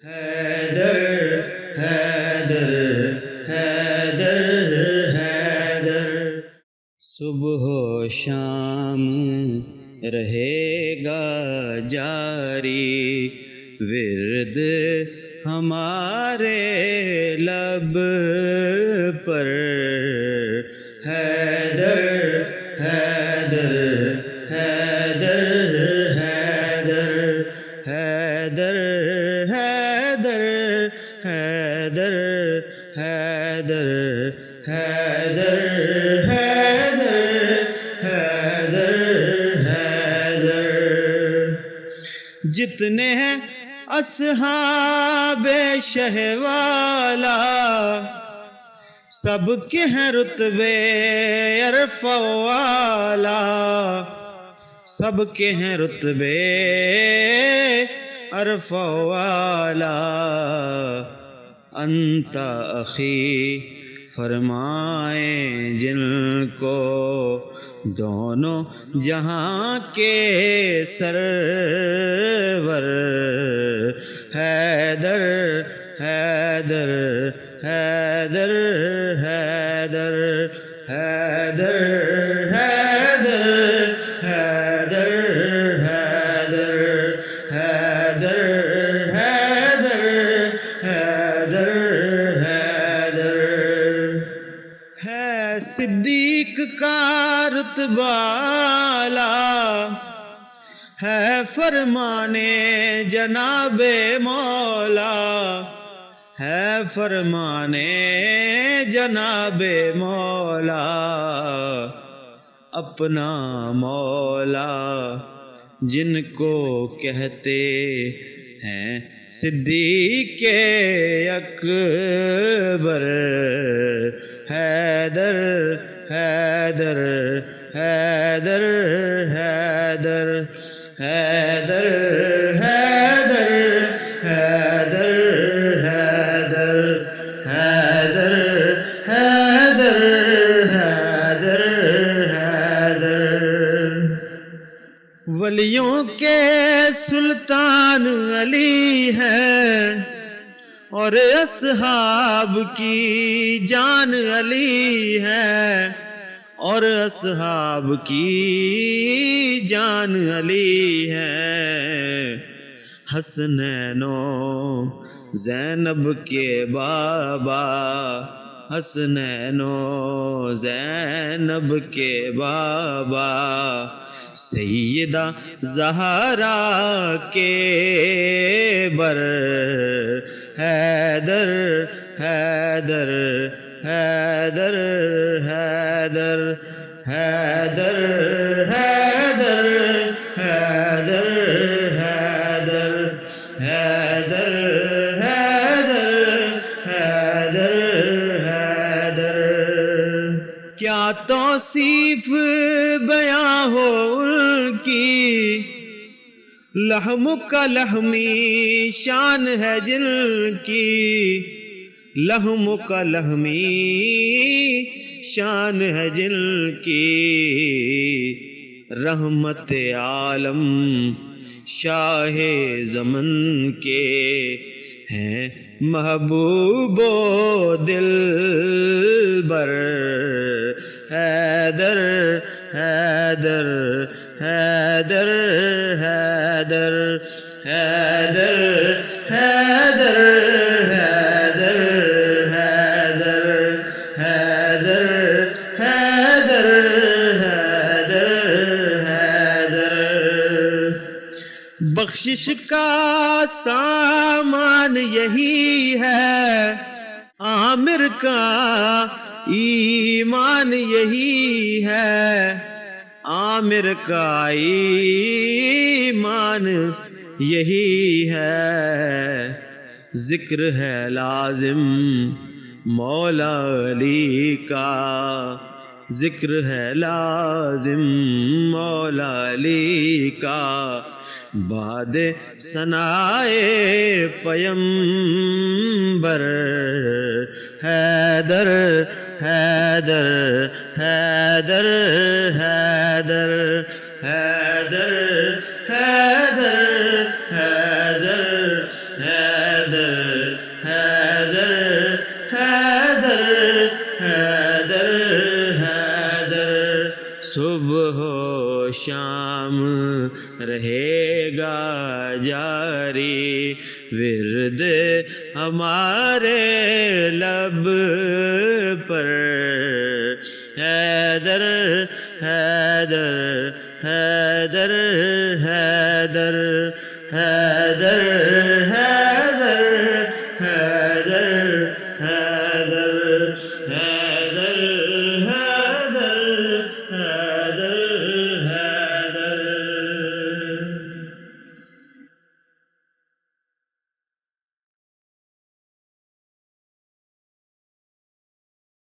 حیدر حیدر حیدر حیدر، صبح و شام رہے گا جاری ورد ہمارے لب پر، حیدر حیدر حیدر حیدر حیدر حیدر حیدر حیدر حیدر حیدر حیدر، جتنے ہیں اصحاب شہوالا سب کے ہیں رتبے عرفہ والا، سب کے ہیں رتبے عرفہ والا، انت اخی فرمائیں جن کو دونوں جہاں کے سرور، حیدر حیدر حیدر حیدر حیدر حیدر حیدر حیدر حیدر حیدر حیدر حیدر، ہے صدیق کا رتبہ اعلیٰ، ہے فرمانے جناب مولا، ہے فرمانے جناب مولا، اپنا مولا جن کو کہتے ہیں صدیق اکبر، حیدر حیدر حیدر حیدر حیدر حیدر حیدر حیدر حیدر حیدر حیدر حیدر، ولیوں کے سلطان علی ہے اور اصحاب کی جان علی ہے، اور اصحاب کی جان علی ہے، حسنین و زینب کے بابا، حسنین و زینب کے بابا، سیدہ زہرا کے بر، حیدر حیدر حیدر حیدر حیدر حیدر حیدر حیدر حیدر حیدر حیدر، کیا توصیف بیاں ہو ان کی، لحم کا لحمی شان ہے جن کی، لحم کا لحمی شان ہے جن کی، رحمت عالم شاہ زمن کے ہیں محبوب و دلبر، حیدر حیدر حیدر حیدر حیدر حیدر حیدر حیدر حیدر حیدر حیدر حیدر، بخشش کا سامان یہی ہے، عامر کا ایمان یہی ہے، عامر کا ایمان یہی ہے، ذکر ہے لازم مولا علی کا، ذکر ہے لازم مولا علی کا، باد ثنائے پیمبر، حیدر حیدر حیدر حیدر حیدر حیدر حیدر حیدر حیدر حیدر حیدر حیدر صبح و شام رہے گا جاری ورد ہمارے لب پر حیدر حیدر حیدر حیدر حیدر حیدر حیدر حیدر حیدر حیدر